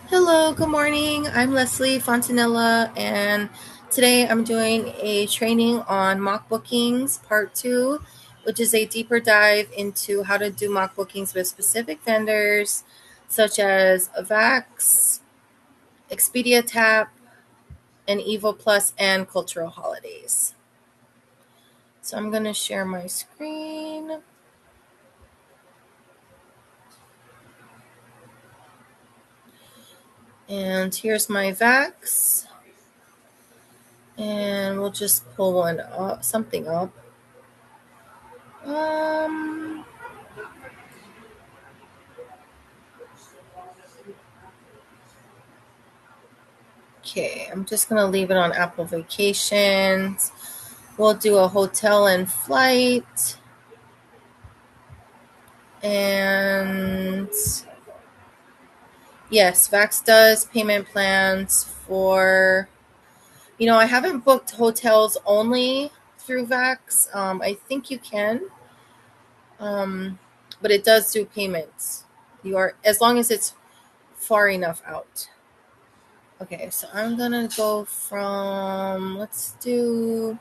Hello, good morning. I'm Leslie Fontanella, and today I'm doing a training on mock bookings part 2, which is a deeper dive into how to do mock bookings with specific vendors such as VAX, Expedia, Taap, and Evo Plus, and cultural holidays. So I'm going to share my screen. And here's my VAX. And we'll just pull one up, something up. Um, Okay, I'm just going to leave it on Apple Vacations. We'll do a hotel and flight. And yes, VAX does payment plans for, I haven't booked hotels only through VAX. I think you can, um, but it does do payments. You are, as long as it's far enough out. Okay, so I'm going to go from, let's do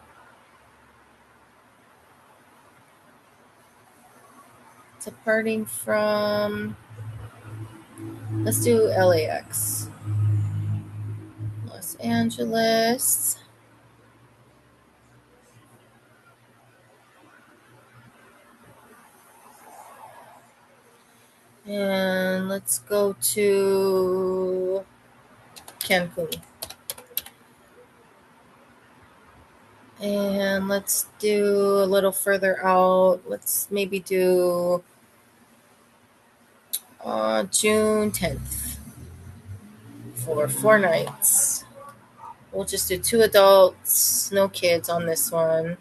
departing from, let's do LAX, Los Angeles. And let's go to Cancun. And let's do a little further out. Let's maybe do June 10th for 4 nights. We'll just do 2 adults, no kids on this one.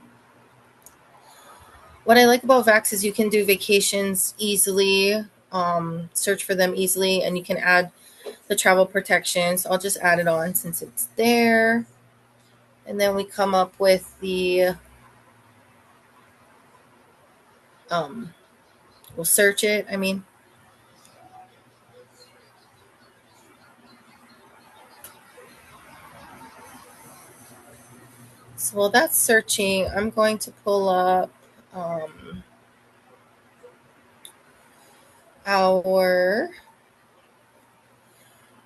What I like about VAX is you can do vacations easily, search for them easily, and you can add the travel protections. I'll just add it on since it's there. And then we come up with the, we'll search it. So while that's searching, I'm going to pull up our,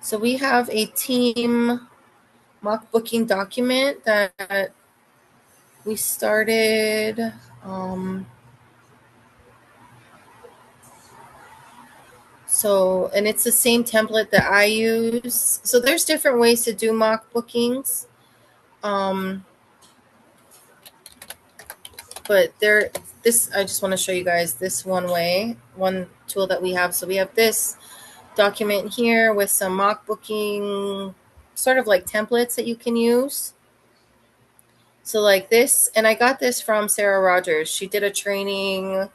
so we have a team mock booking document that we started. And it's the same template that I use. So there's different ways to do mock bookings. Um, but I just want to show you guys this one tool that we have. So we have this document here with some mock booking sort of like templates that you can use. So like this, and I got this from Sarah Rogers. She did a training.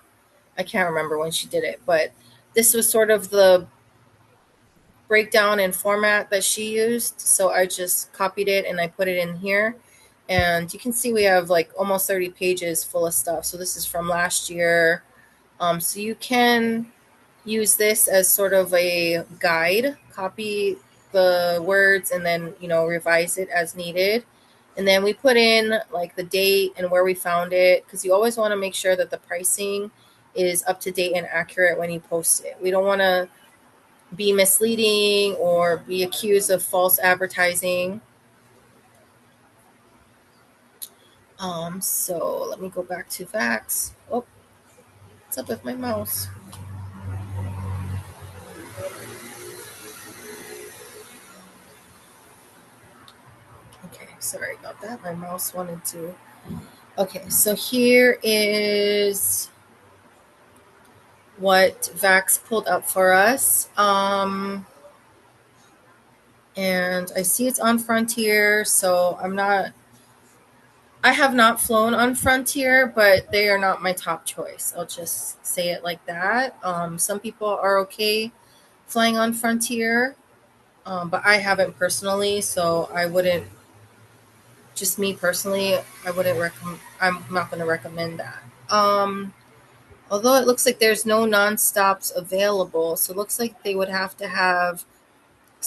I can't remember when she did it, but this was sort of the breakdown and format that she used. So I just copied it and I put it in here. And you can see we have like almost 30 pages full of stuff. So this is from last year. So you can use this as sort of a guide, copy the words and then, revise it as needed. And then we put in like the date and where we found it, because you always want to make sure that the pricing is up to date and accurate when you post it. We don't want to be misleading or be accused of false advertising. So let me go back to VAX. Oh, what's up with my mouse? Okay, sorry about that. My mouse wanted to. Okay, so here is what VAX pulled up for us. And I see it's on Frontier, so I have not flown on Frontier, but they are not my top choice. I'll just say it like that. Some people are okay flying on Frontier, but I haven't personally, so I wouldn't, just me personally, I wouldn't recommend, I'm not going to recommend that. Although it looks like there's no non-stops available, so it looks like they would have to have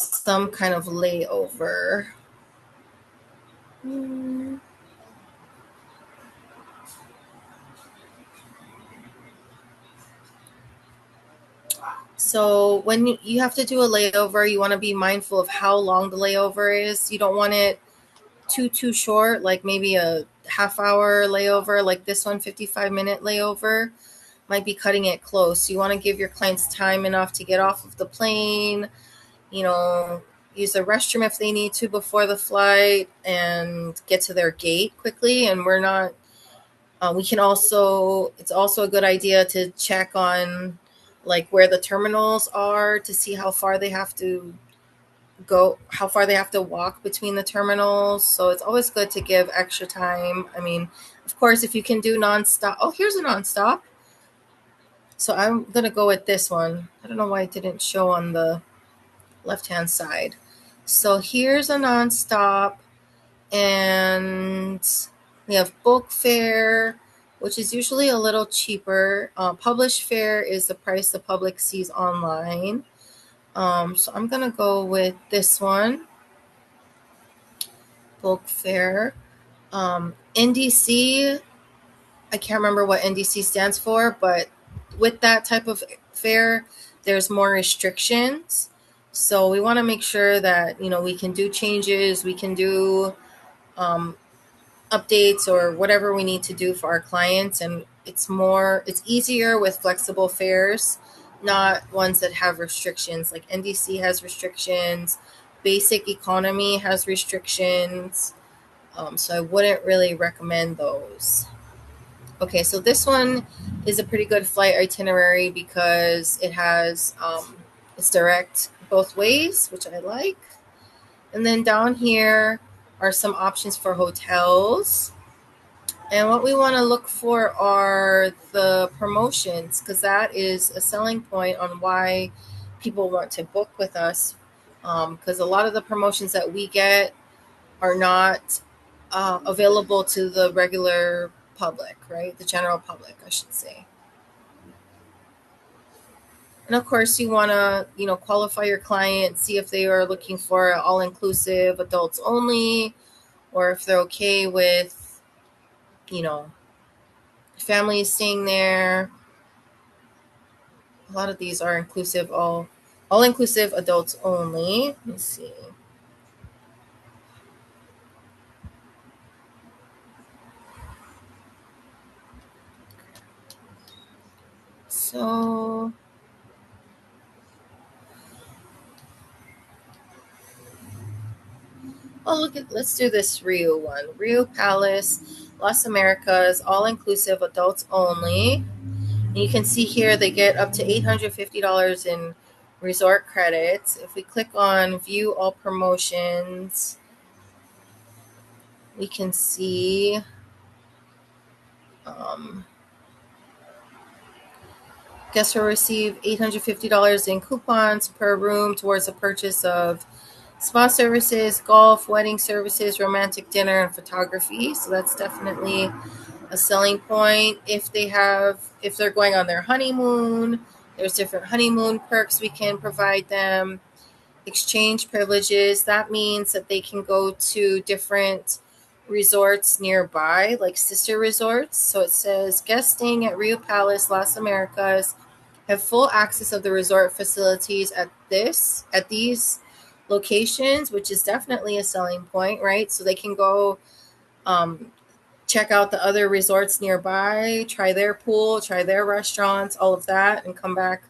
some kind of layover. So when you have to do a layover, you want to be mindful of how long the layover is. You don't want it too short, like maybe a half-hour layover, like this one, 55-minute layover might be cutting it close. You want to give your clients time enough to get off of the plane, you know, use the restroom if they need to before the flight, and get to their gate quickly. And we're not, we can also, it's also a good idea to check on like where the terminals are to see how far they have to go, how far they have to walk between the terminals. So it's always good to give extra time. I mean, of course, if you can do nonstop. Oh, here's a nonstop. So I'm going to go with this one. I don't know why it didn't show on the left-hand side. So here's a nonstop, and we have book fare, which is usually a little cheaper. Published fare is the price the public sees online. So I'm going to go with this one, book fare. NDC, I can't remember what NDC stands for, but with that type of fare, there's more restrictions. So we want to make sure that, we can do changes, we can do um, updates or whatever we need to do for our clients. And it's easier with flexible fares, not ones that have restrictions. Like NDC has restrictions, basic economy has restrictions. So I wouldn't really recommend those. Okay, so this one is a pretty good flight itinerary because it's direct both ways, which I like. And then down here are some options for hotels. And what we want to look for are the promotions, because that is a selling point on why people want to book with us. Because a lot of the promotions that we get are not available to the regular public, right? The general public, I should say. And of course, you want to, qualify your client, see if they are looking for all-inclusive, adults only, or if they're okay with, you know, families staying there. A lot of these are inclusive, all-inclusive, adults only. Let me see. So let's do this Rio one. Rio Palace, Las Americas, all inclusive, adults only. And you can see here they get up to $850 in resort credits. If we click on view all promotions, we can see um, guests will receive $850 in coupons per room towards the purchase of spa services, golf, wedding services, romantic dinner, and photography. So that's definitely a selling point. If they're going on their honeymoon, there's different honeymoon perks we can provide them. Exchange privileges, that means that they can go to different resorts nearby, like sister resorts. So it says guests staying at Rio Palace, Las Americas have full access of the resort facilities at these locations, which is definitely a selling point, right? So they can go um, check out the other resorts nearby, try their pool, try their restaurants, all of that, and come back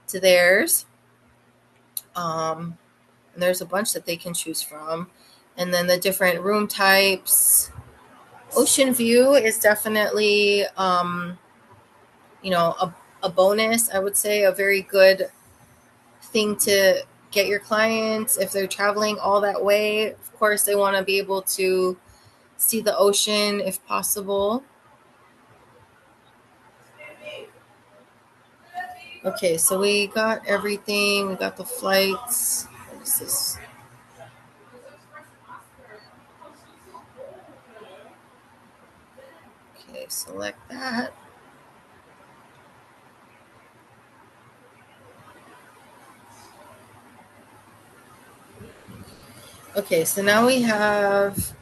to theirs. And there's a bunch that they can choose from. And then the different room types. Ocean view is definitely, you know, a bonus, I would say, a very good thing to get your clients if they're traveling all that way. Of course, they want to be able to see the ocean if possible. Okay, so we got everything. We got the flights. What is this? Okay, select that. Okay, so now we have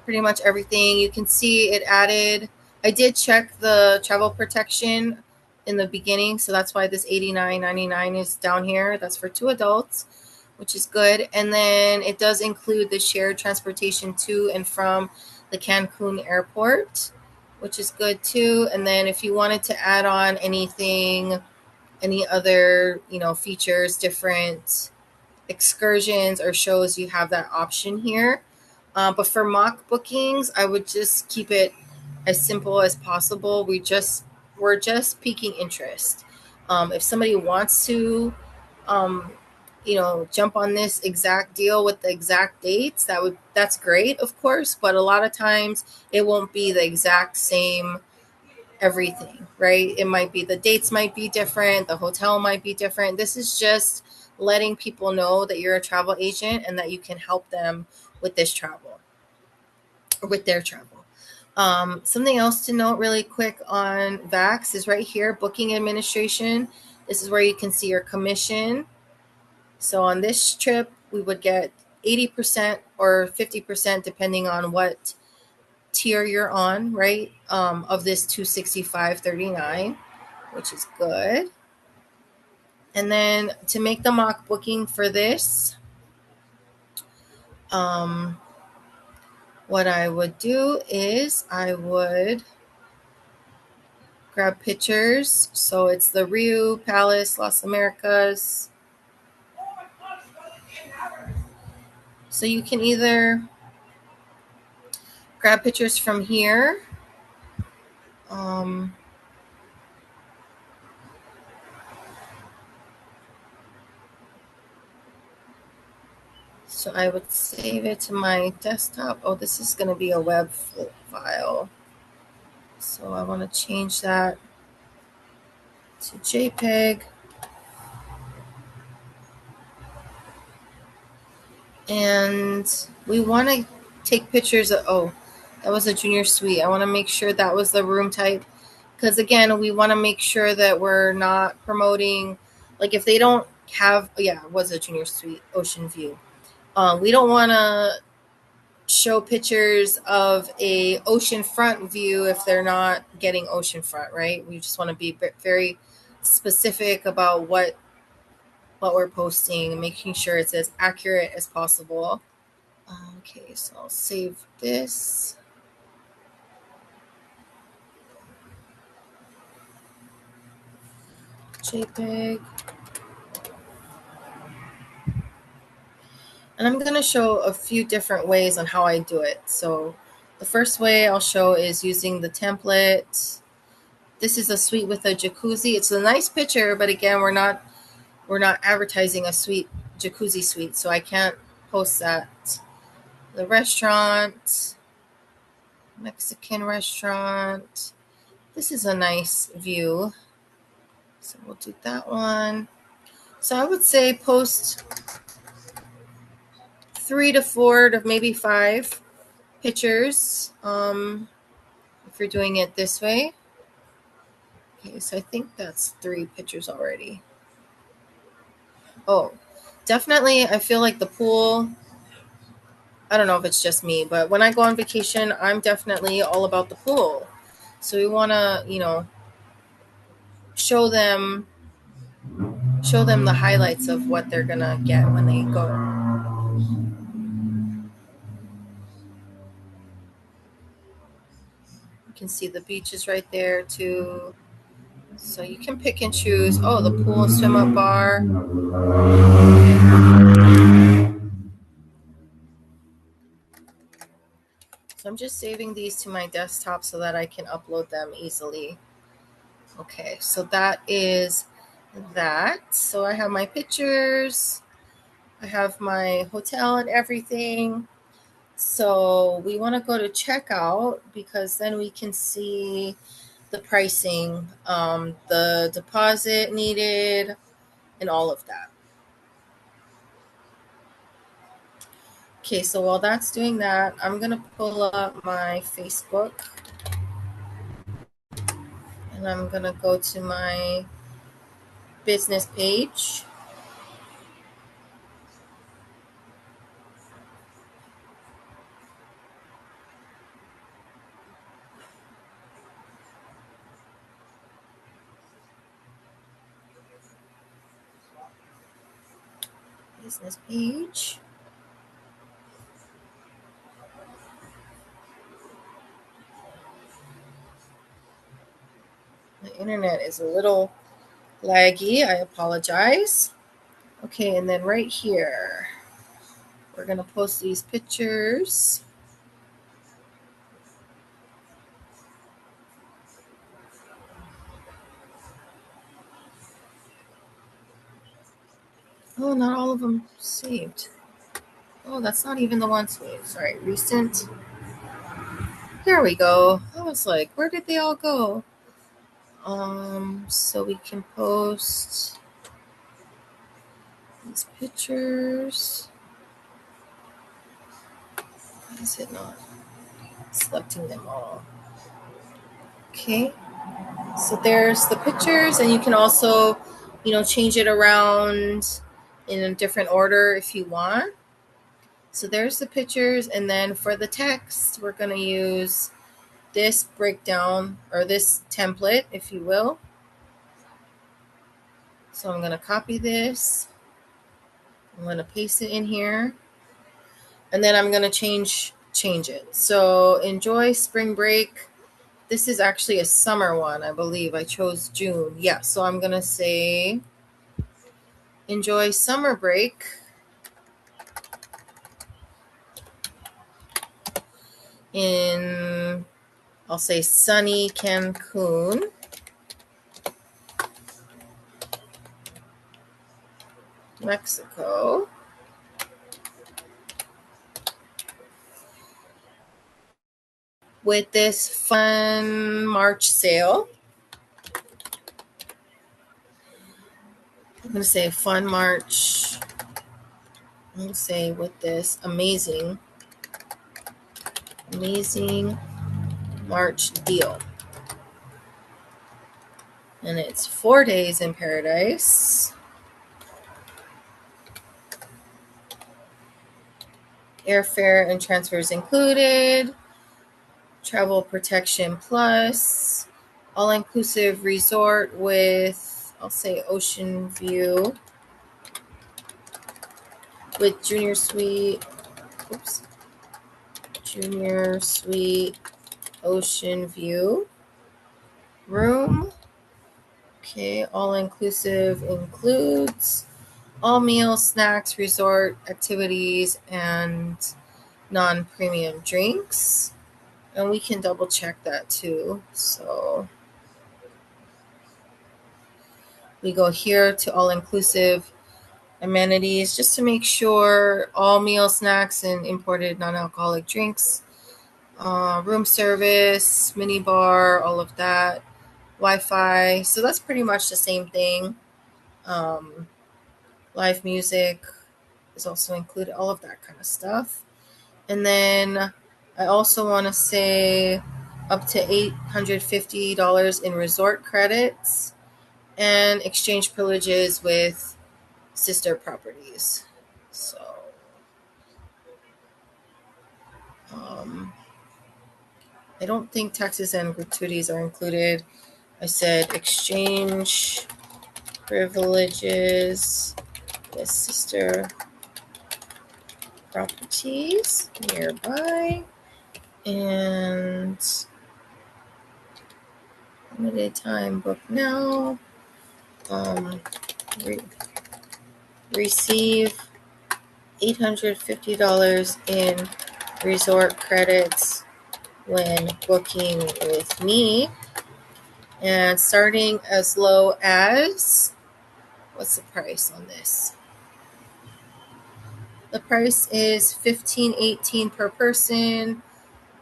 pretty much everything. You can see it added. I did check the travel protection in the beginning, so that's why this $89.99 is down here. That's for 2 adults, which is good. And then it does include the shared transportation to and from the Cancun airport, which is good too. And then if you wanted to add on anything, any other, features, different excursions or shows, you have that option here. But for mock bookings, I would just keep it as simple as possible. We're just piquing interest. If somebody wants to, um, jump on this exact deal with the exact dates, that's great, of course. But a lot of times, it won't be the exact same everything, right? It might be the dates might be different, the hotel might be different. This is just letting people know that you're a travel agent and that you can help them with this travel or with their travel. Something else to note really quick on VAX is right here, booking administration. This is where you can see your commission. So on this trip, we would get 80% or 50% depending on what tier you're on, right? Of this 265.39, which is good. And then to make the mock booking for this, um, what I would do is I would grab pictures. So it's the Rio Palace, Las Americas. So you can either grab pictures from here. Um, so I would save it to my desktop. Oh, this is going to be a web file. So I want to change that to JPEG. And we want to take pictures of, oh, that was a junior suite. I want to make sure that was the room type. Because again, we want to make sure that we're not promoting, like if they don't have, yeah, it was a junior suite, ocean view. We don't want to show pictures of a ocean front view if they're not getting ocean front, right? We just want to be very specific about what we're posting and making sure it's as accurate as possible. Okay, so I'll save this. JPEG. And I'm going to show a few different ways on how I do it. So the first way I'll show is using the template. This is a suite with a jacuzzi. It's a nice picture, but again, we're not advertising a suite, jacuzzi suite, so I can't post that. The restaurant, Mexican restaurant. This is a nice view. So we'll do that one. So I would say post 3 to 4 to maybe 5 pictures, if you're doing it this way. Okay, so I think that's 3 pictures already. Oh, definitely, I feel like the pool, I don't know if it's just me, but when I go on vacation, I'm definitely all about the pool. So we want to, show them show them the highlights of what they're going to get when they go. You can see the beaches right there too. So you can pick and choose. Oh, the pool and swim up bar. So I'm just saving these to my desktop so that I can upload them easily. Okay, so that is that. So I have my pictures, I have my hotel and everything. So we want to go to checkout because then we can see the pricing, the deposit needed, and all of that. Okay, so while that's doing that, I'm going to pull up my Facebook and I'm going to go to my business page. business page. The internet is a little laggy. I apologize. Okay, and then right here, we're going to post these pictures. Oh, not all of them saved. Oh, that's not even the one saved. Sorry, recent. Here we go. I was like, where did they all go? So we can post these pictures. Why is it not selecting them all? Okay, so there's the pictures, and you can also, change it around in a different order if you want. So there's the pictures, and then for the text, we're going to use this breakdown or this template, if you will. So I'm going to copy this. I'm going to paste it in here, and then I'm going to change it. So enjoy spring break. This is actually a summer one, I believe. I chose June. Yeah, so I'm going to say enjoy summer break in, I'll say, sunny Cancun, Mexico. With this fun March sale. I'm going to say fun March. I'm going to say with this amazing March deal. And it's 4 days in paradise. Airfare and transfers included. Travel protection plus. All-inclusive resort with, I'll say, ocean view. With junior suite. Oops. Junior suite ocean view. Room. Okay, all-inclusive includes all meals, snacks, resort activities, and non-premium drinks. And we can double check that too. So we go here to all-inclusive amenities just to make sure all meal, snacks, and imported non-alcoholic drinks, room service, mini bar, all of that, Wi-Fi. So that's pretty much the same thing. Live music is also included, all of that kind of stuff. And then I also want to say up to $850 in resort credits and exchange privileges with sister properties. So I don't think taxes and gratuities are included. I said exchange privileges with sister properties nearby, and limited time book now. Receive $850 in resort credits when booking with me, and starting as low as, what's the price on this? The price is $15.18 per person.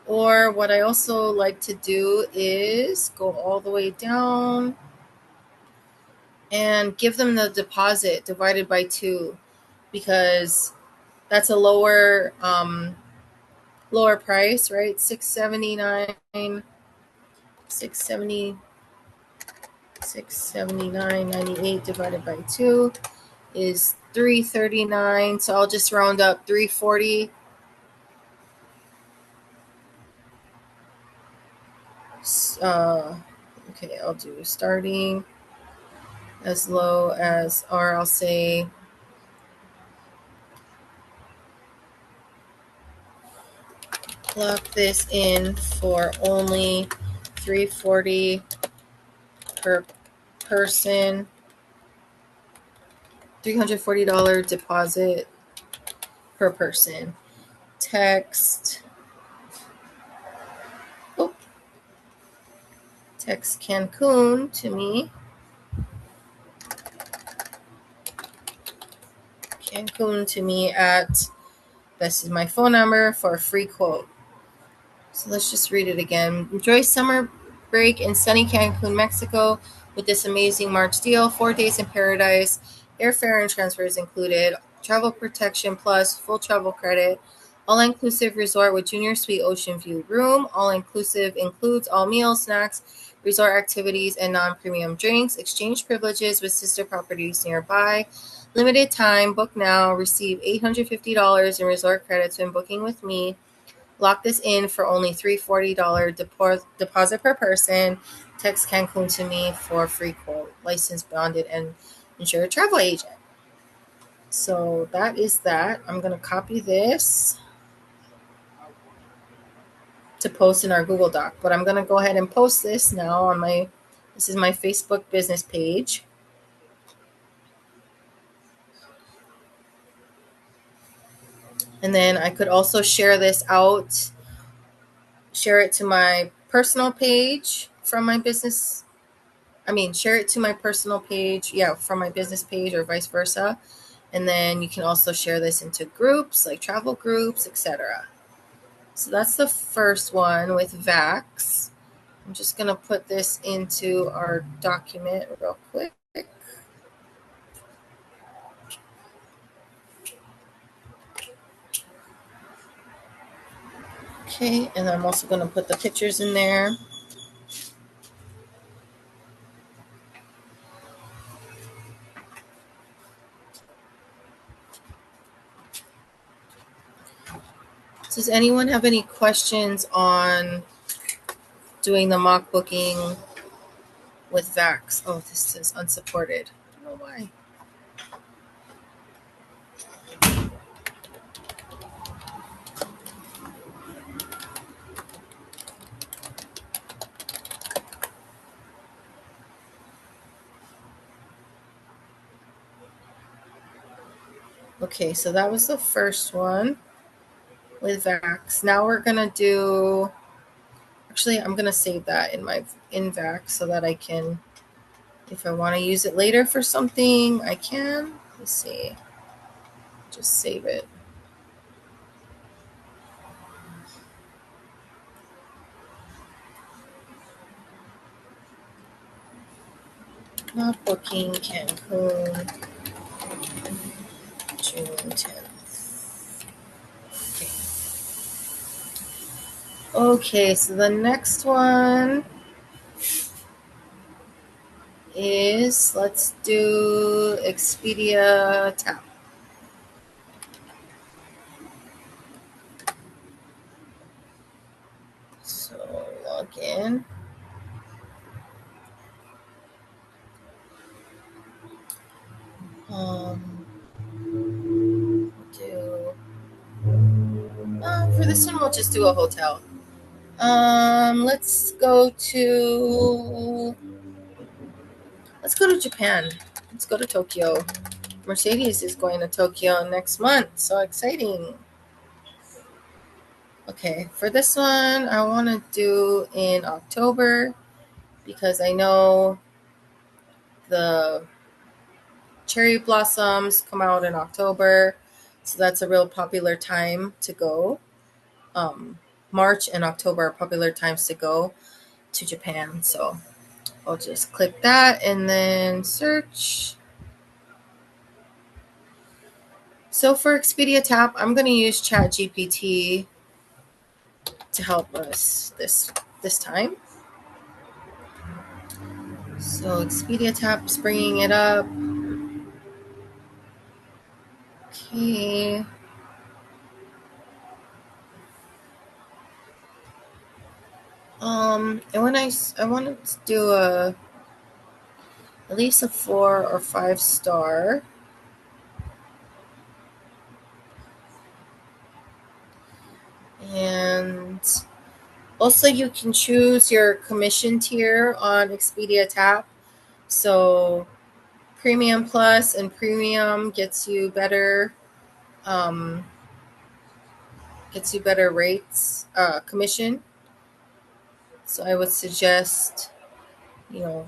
Or what I also like to do is go all the way down and give them the deposit divided by 2, because that's a lower price, right? $679, 679.98 divided by 2 is $339. So I'll just round up $340. Okay, I'll do starting as low as, or I'll say lock this in for only $340 per person. $340 deposit per person. Text. Oh, text Cancun to me. Cancun to me at, this is my phone number for a free quote. So let's just read it again. Enjoy summer break in sunny Cancun, Mexico with this amazing March deal. 4 days in paradise, airfare and transfers included, travel protection plus full travel credit, all-inclusive resort with junior suite ocean view room. All-inclusive includes all meals, snacks, resort activities, and non-premium drinks. Exchange privileges with sister properties nearby. Limited time, book now, receive $850 in resort credits when booking with me. Lock this in for only $340 deposit per person. Text Cancun to me for a free quote. Licensed, bonded, and insured travel agent. So that is that. I'm going to copy this to post in our Google Doc. But I'm going to go ahead and post this now on this is my Facebook business page. And then I could also share this out, share it to my personal page from my business. Share it to my personal page, from my business page or vice versa. And then you can also share this into groups, like travel groups, etc. So that's the first one with VAX. I'm just going to put this into our document real quick. Okay, and I'm also going to put the pictures in there. Does anyone have any questions on doing the mock booking with VAX? Oh, this is unsupported. I don't know why. Okay, so that was the first one with VAX. Now we're gonna do. Actually, I'm gonna save that in VAX so that I can, if I want to use it later for something, I can. Let's see. Just save it. Not booking Cancun, June 10th. Okay, so the next one is, let's do Expedia Taap. So log in. For this one, we'll just do a hotel. Let's go to Japan. Let's go to Tokyo. Mercedes is going to Tokyo next month. So exciting. Okay, for this one, I want to do in October because I know the cherry blossoms come out in October. So that's a real popular time to go. March and October are popular times to go to Japan. So I'll just click that and then search. So for Expedia Taap, I'm going to use ChatGPT to help us this time. So Expedia Taap's bringing it up. Okay. And when I wanted to do at least a 4 or 5 star. And also you can choose your commission tier on Expedia Taap. So Premium Plus and Premium um, gets you better rates, commission. So I would suggest, you know,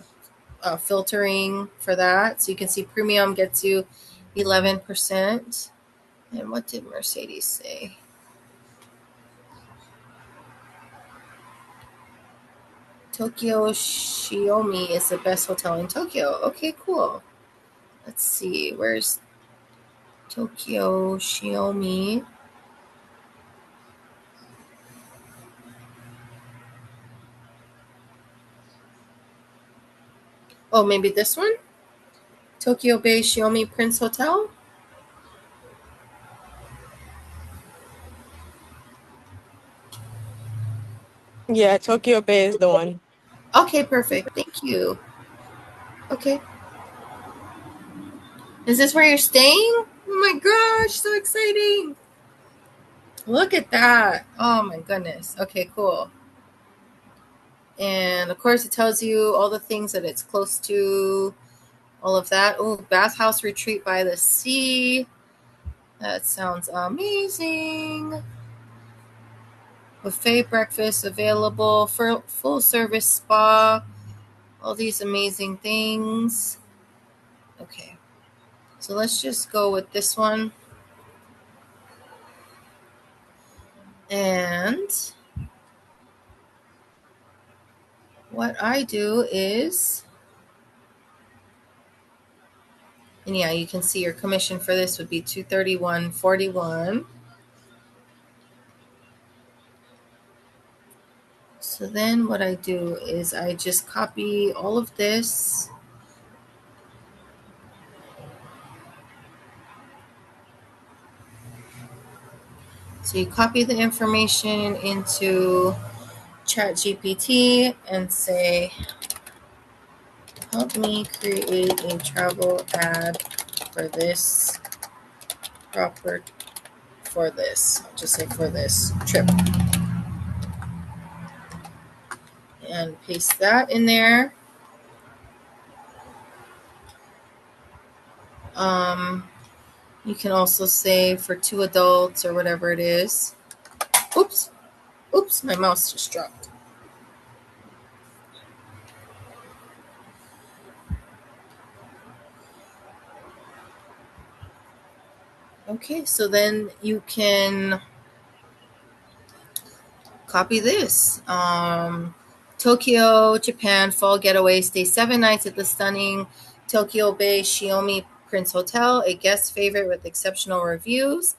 filtering for that. So you can see Premium gets you 11%. And what did Mercedes say? Tokyo Shiomi is the best hotel in Tokyo. Okay, cool. Let's see. Where's Tokyo Shiomi? Oh, maybe this one? Tokyo Bay Shiomi Prince Hotel? Yeah, Tokyo Bay is the one. Okay, perfect. Thank you. Okay. Is this where you're staying? Oh my gosh, so exciting. Look at that. Oh my goodness. Okay, cool. And of course, it tells you all the things that it's close to, all of that. Oh, bathhouse retreat by the sea. That sounds amazing. Buffet breakfast available for full service spa. All these amazing things. Okay, so let's just go with this one. And what I do is, and yeah, you can see your commission for this would be $231.41. So then what I do is I just copy all of this. So you copy the information into ChatGPT and say, help me create a travel ad for this proper for this. I'll just say for this trip. And paste that in there. Um, you can also say for 2 adults or whatever it is. Oops. Oops, my mouse just dropped. Okay, so then you can copy this. Tokyo, Japan, fall getaway. Stay 7 nights at the stunning Tokyo Bay Shiomi Prince Hotel, a guest favorite with exceptional reviews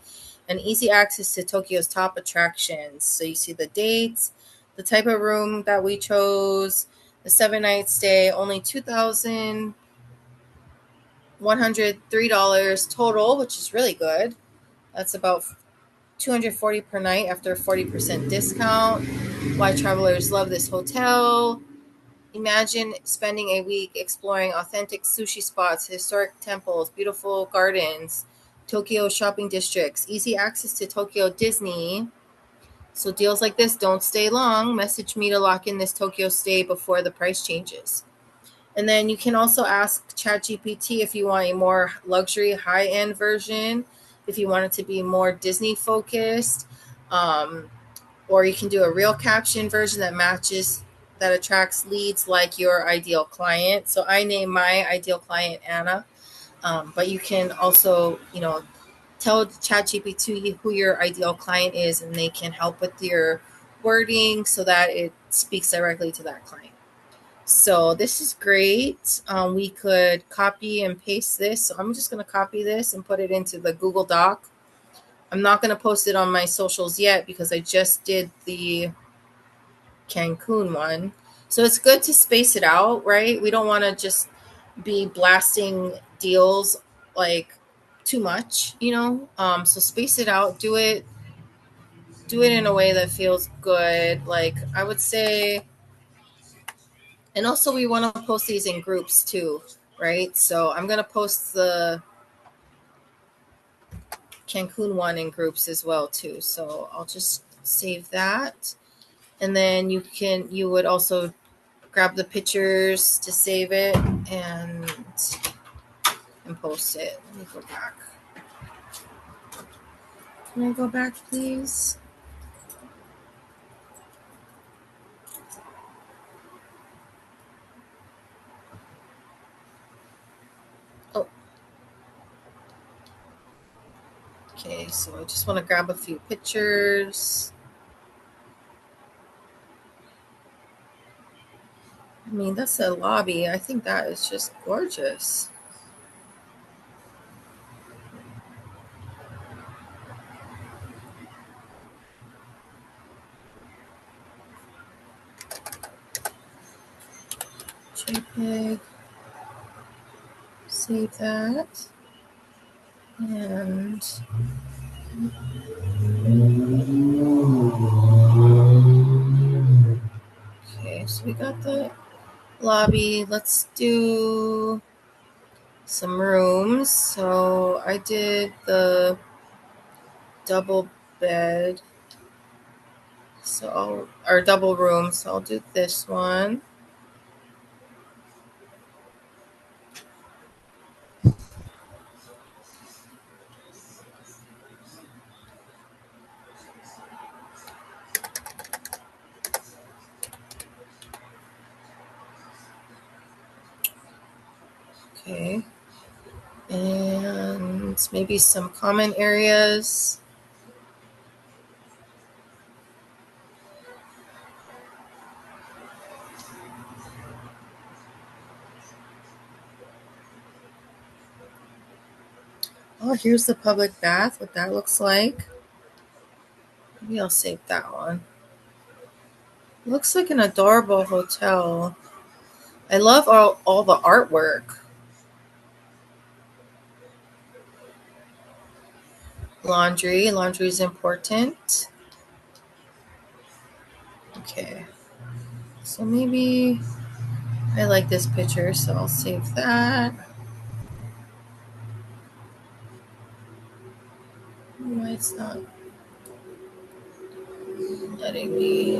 and easy access to Tokyo's top attractions. So you see the dates, the type of room that we chose, the 7 night stay, only $2,103 total, which is really good. That's about $240 per night after a 40% discount. Why travelers love this hotel. Imagine spending a week exploring authentic sushi spots, historic temples, beautiful gardens, Tokyo shopping districts, easy access to Tokyo Disney. So deals like this don't stay long. Message me to lock in this Tokyo stay before the price changes. And then you can also ask ChatGPT if you want a more luxury, high-end version, if you want it to be more Disney focused, um, or you can do a real caption version that attracts leads like your ideal client. So I name my ideal client Anna, but you can also, tell ChatGPT who your ideal client is, and they can help with your wording so that it speaks directly to that client. So this is great. We could copy and paste this. So I'm just going to copy this and put it into the Google Doc. I'm not going to post it on my socials yet because I just did the Cancun one. So it's good to space it out, right? We don't want to just be blasting deals like too much, So space it out, do it in a way that feels good. Like I would say, and also we want to post these in groups too, right? So I'm gonna post the Cancun one in groups as well too. So I'll just save that. And then you would also grab the pictures to save it and post it. Let me go back. Can I go back, please? Oh, okay. So I just want to grab a few pictures. I mean, that's a lobby. I think that is just gorgeous. JPEG. Save that. And okay, so we got the lobby. Let's do some rooms. So I did the double bed. Or double room. So I'll do this one. Okay. And maybe some common areas. Oh, here's the public bath, what that looks like. Maybe I'll save that one. Looks like an adorable hotel. I love all the artwork. Laundry. Laundry is important. Okay. So maybe I like this picture, so I'll save that. Why it's not letting me.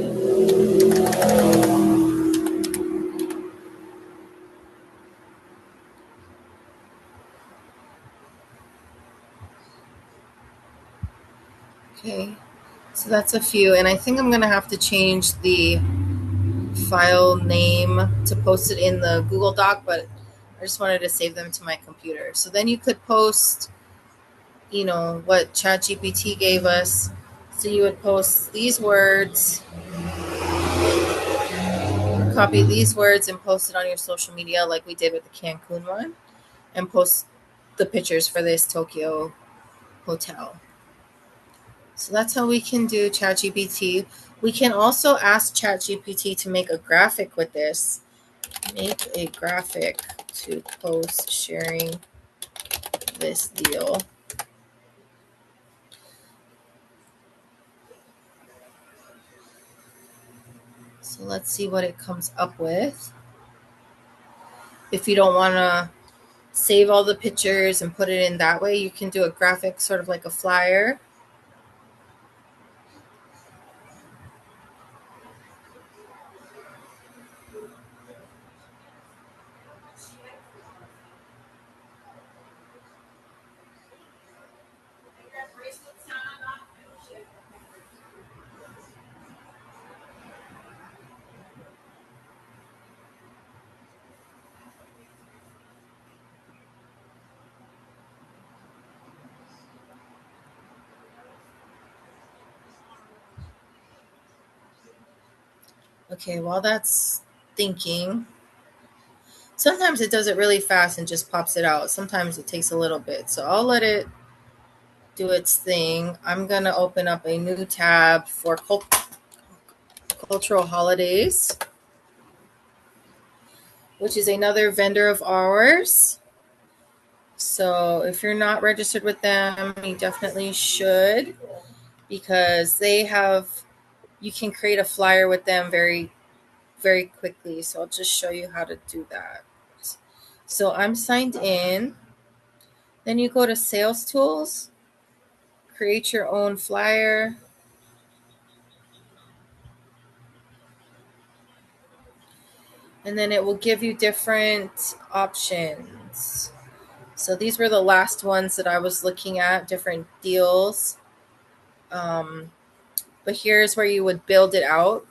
Okay. So that's a few. And I think I'm going to have to change the file name to post it in the Google Doc, but I just wanted to save them to my computer. So then you could post, what ChatGPT gave us. So you would post these words, copy these words, and post it on your social media like we did with the Cancun one, and post the pictures for this Tokyo hotel. So that's how we can do ChatGPT. We can also ask ChatGPT to make a graphic with this. Make a graphic to post sharing this deal. So let's see what it comes up with. If you don't want to save all the pictures and put it in that way, you can do a graphic sort of like a flyer. Okay, while that's thinking, sometimes it does it really fast and just pops it out. Sometimes it takes a little bit. So I'll let it do its thing. I'm going to open up a new tab for cultural holidays, which is another vendor of ours. So if you're not registered with them, you definitely should, because you can create a flyer with them very, very quickly. So I'll just show you how to do that. So I'm signed in. Then you go to Sales Tools, create your own flyer. And then it will give you different options. So these were the last ones that I was looking at, different deals. But here's where you would build it out.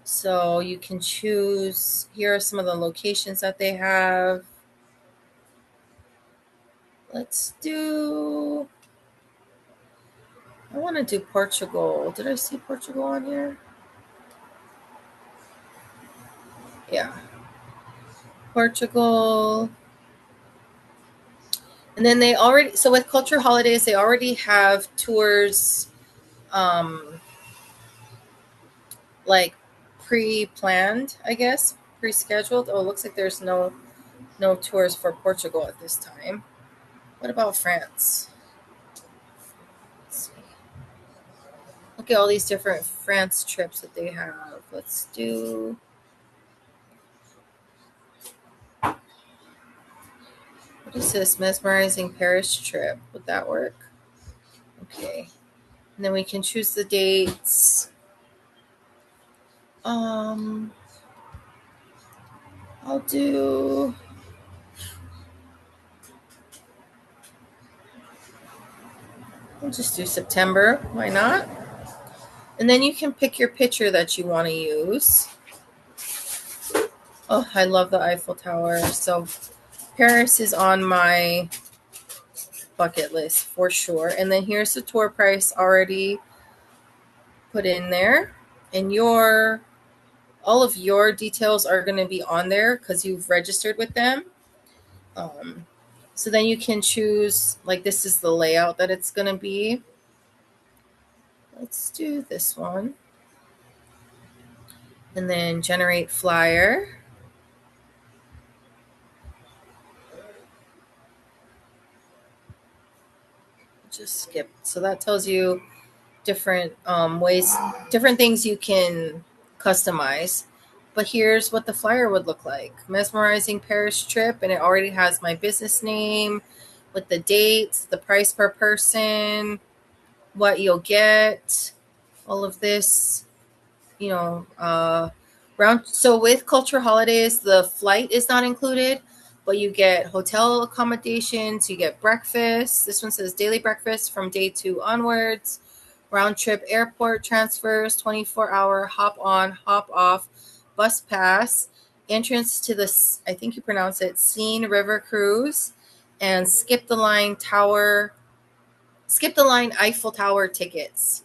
So you can choose, here are some of the locations that they have. Let's do, I want to do Portugal. Did I see Portugal on here? Yeah. Portugal. And then they already, so with Culture Holidays, they already have tours um, like pre-planned, I guess, pre-scheduled. Oh, it looks like there's no tours for Portugal at this time. What about France? Let's see. Look at all these different France trips that they have. Let's do. What is this? Mesmerizing Paris trip. Would that work? Okay. And then we can choose the dates. Um, I'll do. I'll just do September. Why not? And then you can pick your picture that you want to use. Oh, I love the Eiffel Tower. So Paris is on my bucket list for sure. And then here's the tour price already put in there. And all of your details are going to be on there because you've registered with them. Um, so then you can choose, like, this is the layout that it's going to be. Let's do this one. And then generate flyer. Just skip. So that tells you different ways, different things you can customize. But here's what the flyer would look like. Mesmerizing Paris trip, and it already has my business name with the dates, the price per person, what you'll get, all of this, you know, round. So with Culture Holidays, the flight is not included, but you get hotel accommodations, you get breakfast. This one says daily breakfast from day 2 onwards, round trip airport transfers, 24-hour hop on, hop off, bus pass, entrance to the, I think you pronounce it, Seine River Cruise, and skip the line Eiffel Tower tickets.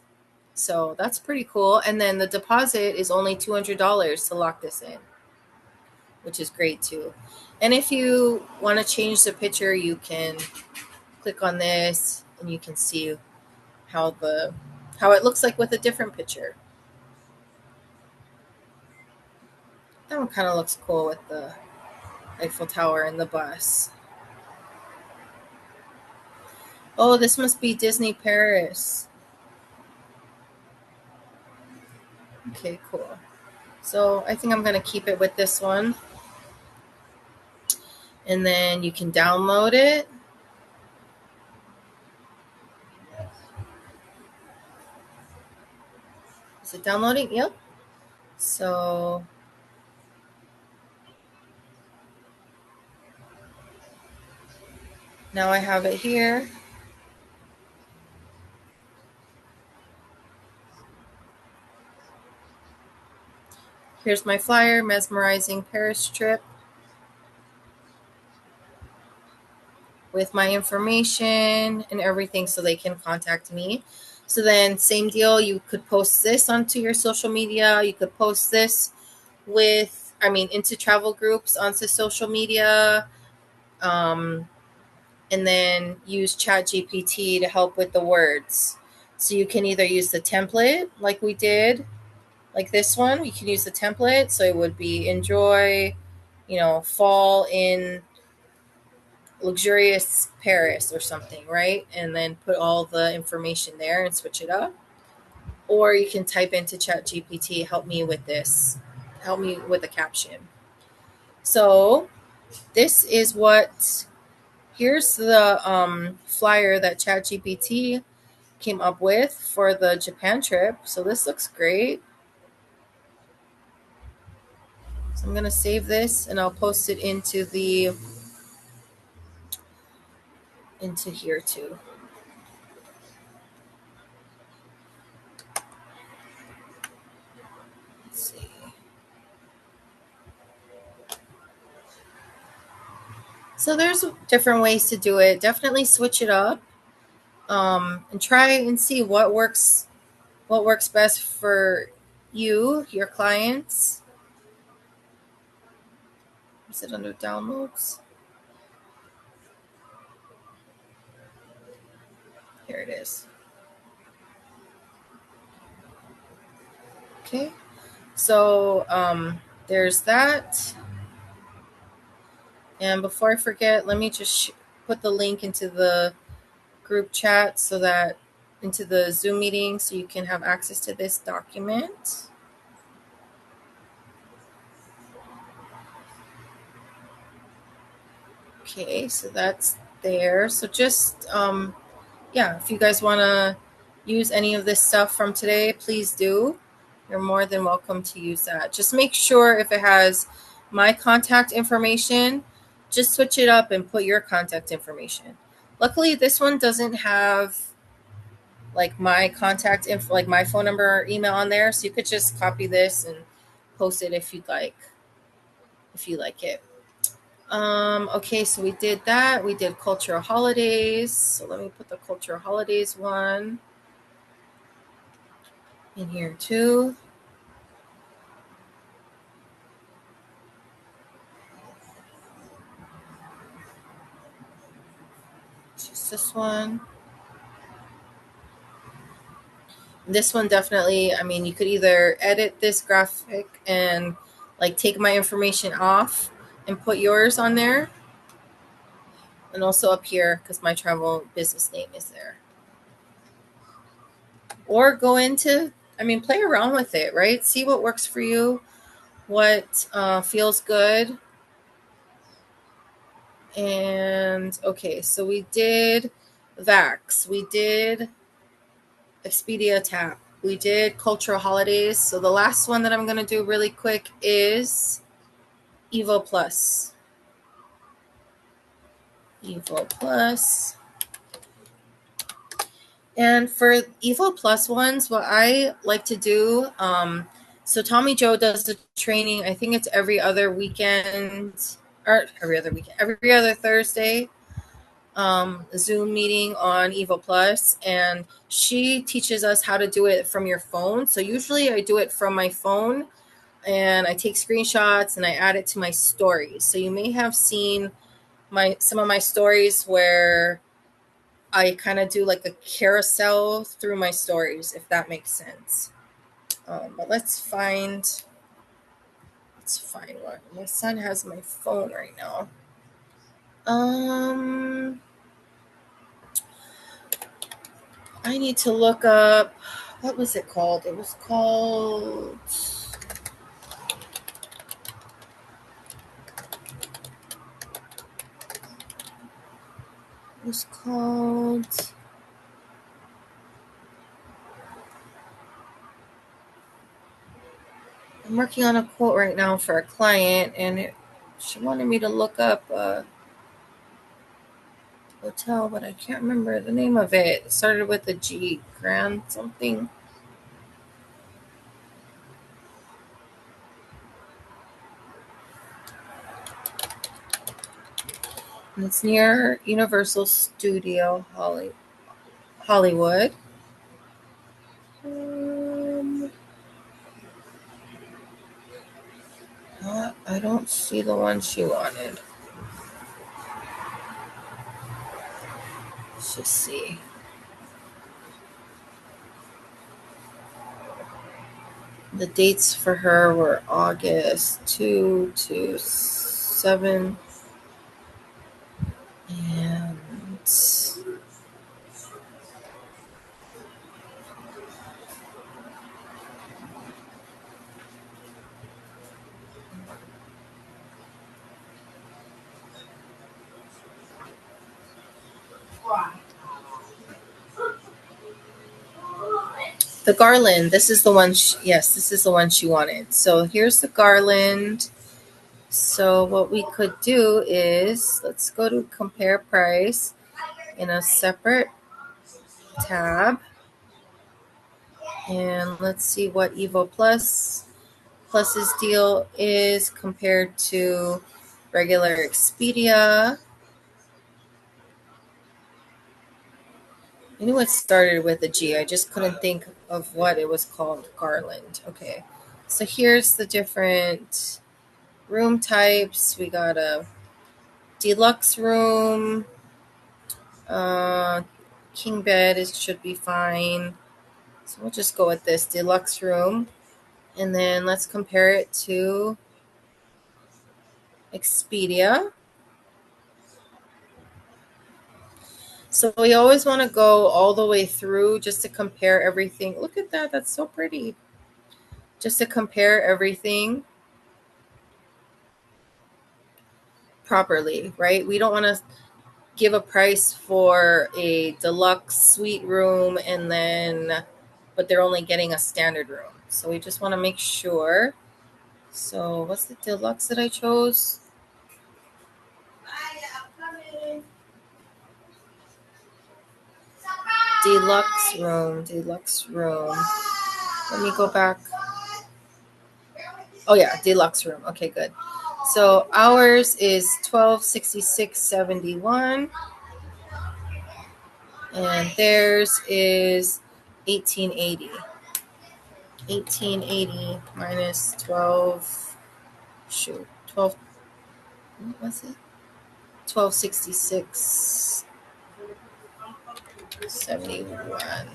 So that's pretty cool. And then the deposit is only $200 to lock this in, which is great too. And if you want to change the picture, you can click on this and you can see how it looks like with a different picture. That one kind of looks cool with the Eiffel Tower and the bus. Oh, this must be Disney Paris. Okay, cool. So I think I'm going to keep it with this one. And then you can download it. Is it downloading? Yep. So now I have it here. Here's my flyer, mesmerizing Paris trip, with my information and everything so they can contact me. So then same deal, you could post this onto your social media. You could post this into travel groups onto social media. And then use ChatGPT to help with the words. So you can either use the template like we did, like this one. You can use the template. So it would be enjoy, fall in luxurious Paris or something, right? And then put all the information there and switch it up. Or you can type into ChatGPT, help me with this, help me with the caption. So this is here's the flyer that ChatGPT came up with for the Japan trip. So this looks great. So I'm going to save this and I'll post it into here too. Let's see. So there's different ways to do it. Definitely switch it up, and try and see what works best for you, your clients. Is it under downloads? Here it is. Okay. So there's that. And before I forget, let me just put the link into the group chat so that into the Zoom meeting so you can have access to this document. Okay, so that's there. So just yeah, if you guys want to use any of this stuff from today, please do. You're more than welcome to use that. Just make sure if it has my contact information, just switch it up and put your contact information. Luckily, this one doesn't have like my contact info, like my phone number or email on there. So you could just copy this and post it if you'd like, if you like it. Okay, so we did that. We did cultural holidays. So let me put the cultural holidays one in here too. Just this one. This one definitely, I mean, you could either edit this graphic and like take my information off and put yours on there. And also up here because my travel business name is there. Or go into, I mean, play around with it, right? See what works for you, what feels good. And okay, so we did VAX, we did Expedia, Taap, we did cultural holidays. So the last one that I'm going to do really quick is Evo Plus. Evo Plus. And for Evo Plus ones, what I like to do, so Tommy Joe does the training, I think it's every other weekend, or every other Thursday, Zoom meeting on Evo Plus, and she teaches us how to do it from your phone. So usually I do it from my phone, and I take screenshots and I add it to my stories. So you may have seen some of my stories where I kind of do like a carousel through my stories, if that makes sense. But let's find one. My son has my phone right now. I need to look up, what was it called? It was called, I'm working on a quote right now for a client, and she wanted me to look up a hotel, but I can't remember the name of it. It started with a G, Grand something. And it's near Universal Studio Hollywood. I don't see the one she wanted. Let's just see. The dates for her were August 2 to 7. And the garland, this is the one. Yes, this is the one she wanted. So here's the garland. So what we could do is, let's go to compare price in a separate tab. And let's see what Evo Plus's deal is compared to regular Expedia. I knew it started with a G. I just couldn't think of what it was called. Garland. Okay. So here's the different room types. We got a deluxe room. Uh, king bed should be fine. So we'll just go with this deluxe room. And then let's compare it to Expedia. So we always want to go all the way through just to compare everything. Look at that. That's so pretty. Just to compare everything properly, right? We don't want to give a price for a deluxe suite room but they're only getting a standard room. So we just want to make sure. So what's the deluxe that I chose? Deluxe room. Let me go back. Oh yeah, deluxe room. Okay, good. So ours is 1266.71 and theirs is 1880. 1880 minus 12, shoot, 12, what was it? 1266.71.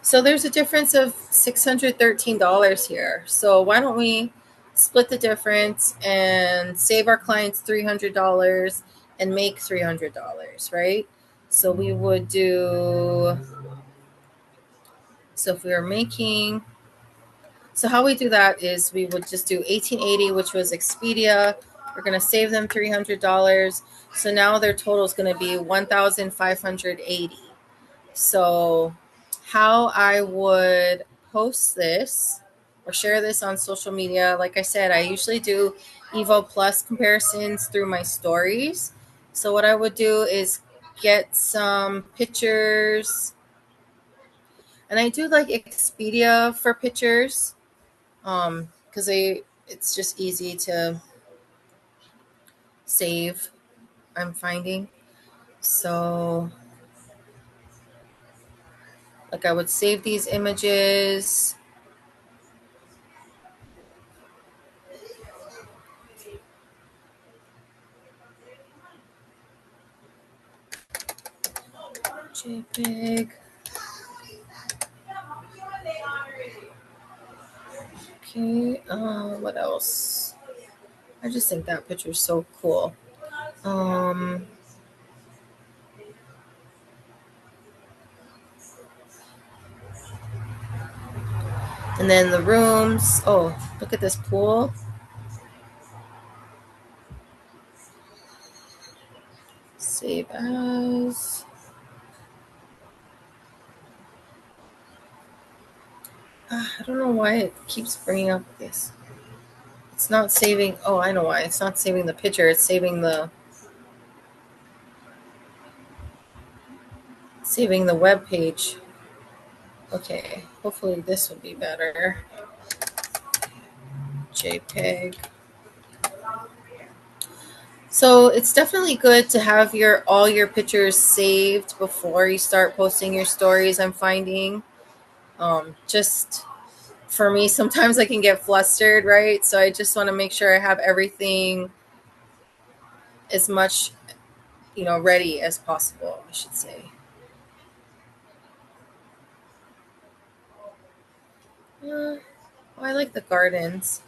So there's a difference of $613 here. So why don't we split the difference and save our clients $300 and make $300, right? So we would do, so if we were making, so how we do that is we would just do 1880, which was Expedia. We're going to save them $300. So now their total is going to be 1,580. So how I would post this or share this on social media, like I said, I usually do Evo Plus comparisons through my stories. So what I would do is get some pictures, and I do like Expedia for pictures, because it's just easy to save. I'm finding so like I would save these images. JPEG. Okay, what else? I just think that picture is so cool. Um, and then the rooms. Oh, look at this pool. Save as. I don't know why it keeps bringing up this. It's not saving. Oh, I know why. It's not saving the picture. It's saving the web page. Okay, hopefully this will be better. JPEG. So it's definitely good to have all your pictures saved before you start posting your stories. I'm finding, just for me, sometimes I can get flustered, right? So I just want to make sure I have everything as much, ready as possible, I should say. I like the gardens.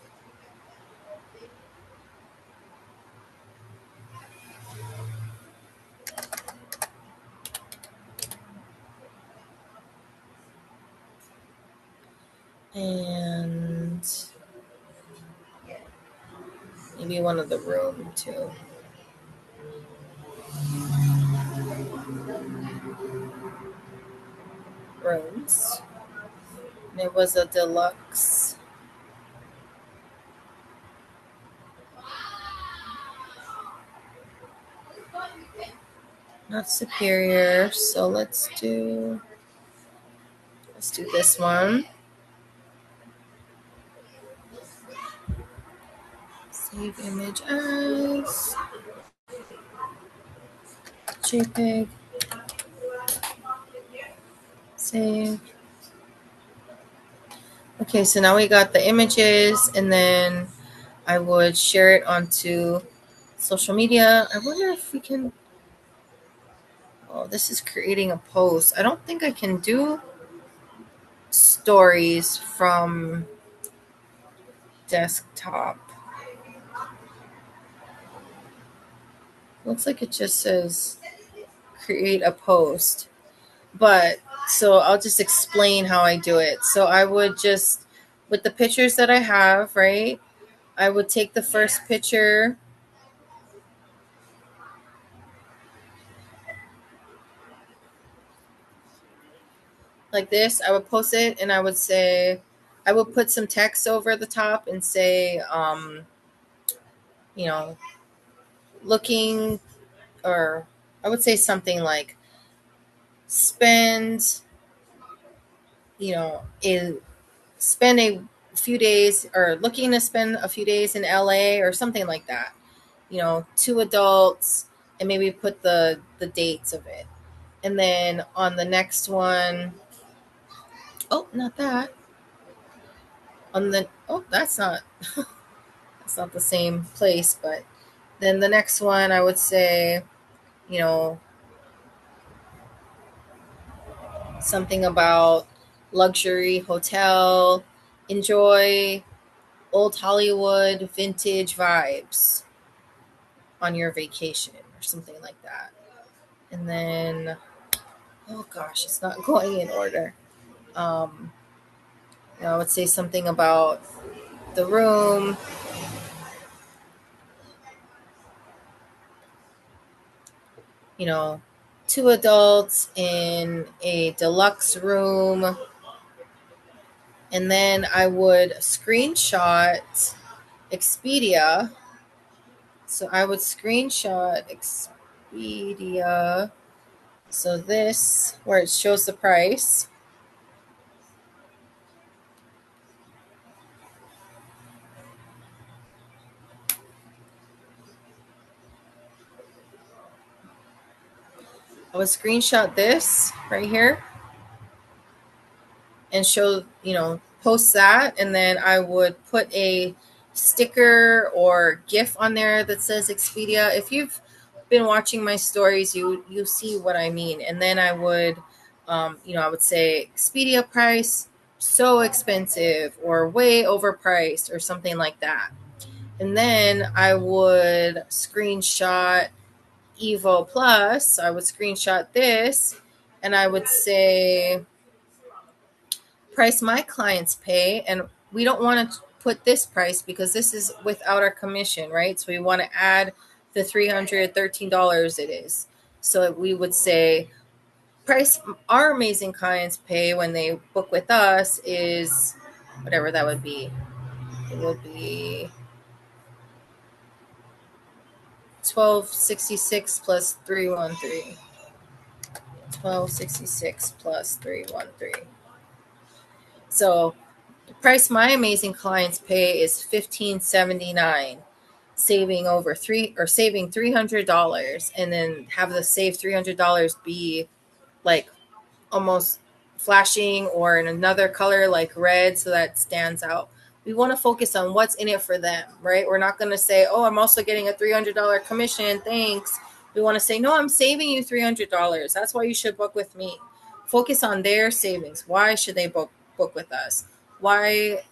And maybe one of the room too. Rooms. And it was a deluxe. not superior. So let's do this one. Save image as JPEG. Save. Okay, so now we got the images, and then I would share it onto social media. I wonder if we can. Oh, this is creating a post. I don't think I can do stories from desktop. Looks like it just says create a post. But so I'll just explain how I do it. So I would just, with the pictures that I have, right? I would take the first picture like this. I would post it and I would say, I would put some text over the top and say, you know, looking, or I would say something like spend, you know, spend a few days, or looking to spend a few days in LA or something like that. You know, 2 adults, and maybe put the dates of it. And then on the next one, oh, not that. On the oh, that's not the same place, but then the next one I would say, you know, something about luxury hotel, enjoy old Hollywood vintage vibes on your vacation or something like that. And then, oh gosh, it's not going in order. Um, I would say something about the room, you know, 2 adults in a deluxe room. And then I would screenshot Expedia. So I would screenshot Expedia. So this, where it shows the price. I would screenshot this right here and show, post that. And then I would put a sticker or GIF on there that says Expedia. If you've been watching my stories, you see what I mean. And then I would, I would say Expedia price so expensive or way overpriced or something like that. And then I would screenshot Evo Plus. I would screenshot this and I would say price my clients pay. And we don't want to put this price because this is without our commission, right? So we want to add the $313 it is. So we would say price our amazing clients pay when they book with us is whatever that would be. It would be 1266 plus 313. 1266 plus 313. So the price my amazing clients pay is $15.79, saving $300, and then have the save $300 be like almost flashing or in another color like red so that stands out. We want to focus on what's in it for them, right? We're not going to say, oh, I'm also getting a $300 commission. Thanks. We want to say, no, I'm saving you $300. That's why you should book with me. Focus on their savings. Why should they book with us? Why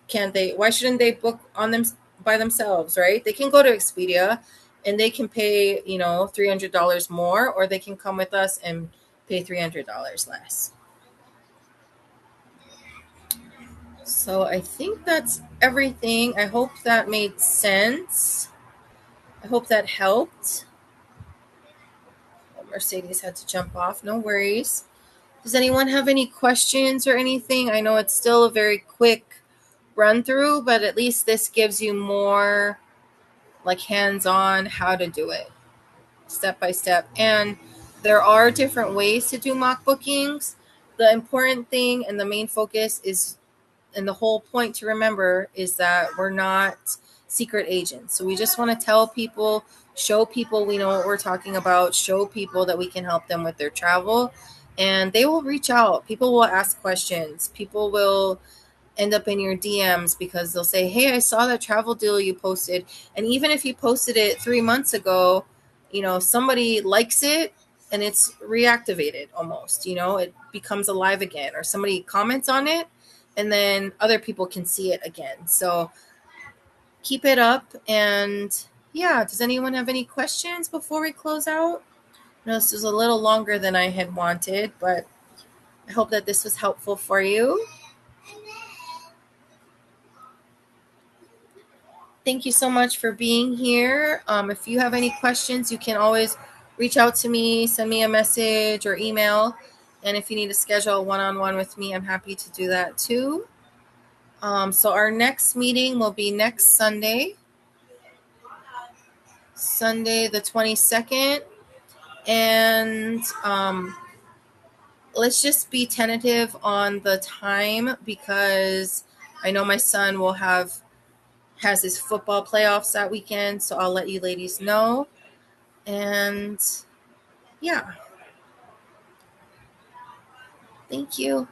shouldn't they book on them by themselves, right? They can go to Expedia and they can pay, $300 more, or they can come with us and pay $300 less. So I think that's everything. I hope that made sense. I hope that helped. Mercedes had to jump off. No worries. Does anyone have any questions or anything? I know it's still a very quick run through, but at least this gives you more like hands on how to do it step by step. And there are different ways to do mock bookings. The important thing and the main focus is, and the whole point to remember is that we're not secret agents. So we just want to tell people, show people we know what we're talking about, show people that we can help them with their travel, and they will reach out. People will ask questions. People will end up in your DMs because they'll say, "Hey, I saw that travel deal you posted." And even if you posted it 3 months ago, somebody likes it and it's reactivated almost, it becomes alive again, or somebody comments on it and then other people can see it again. So keep it up. And yeah, does anyone have any questions before we close out? I know this was a little longer than I had wanted, but I hope that this was helpful for you. Thank you so much for being here. If you have any questions, you can always reach out to me, send me a message or email. And if you need to schedule a one-on-one with me, I'm happy to do that too. So our next meeting will be next Sunday, Sunday the 22nd. And let's just be tentative on the time because I know my son has his football playoffs that weekend. So I'll let you ladies know. And yeah, thank you.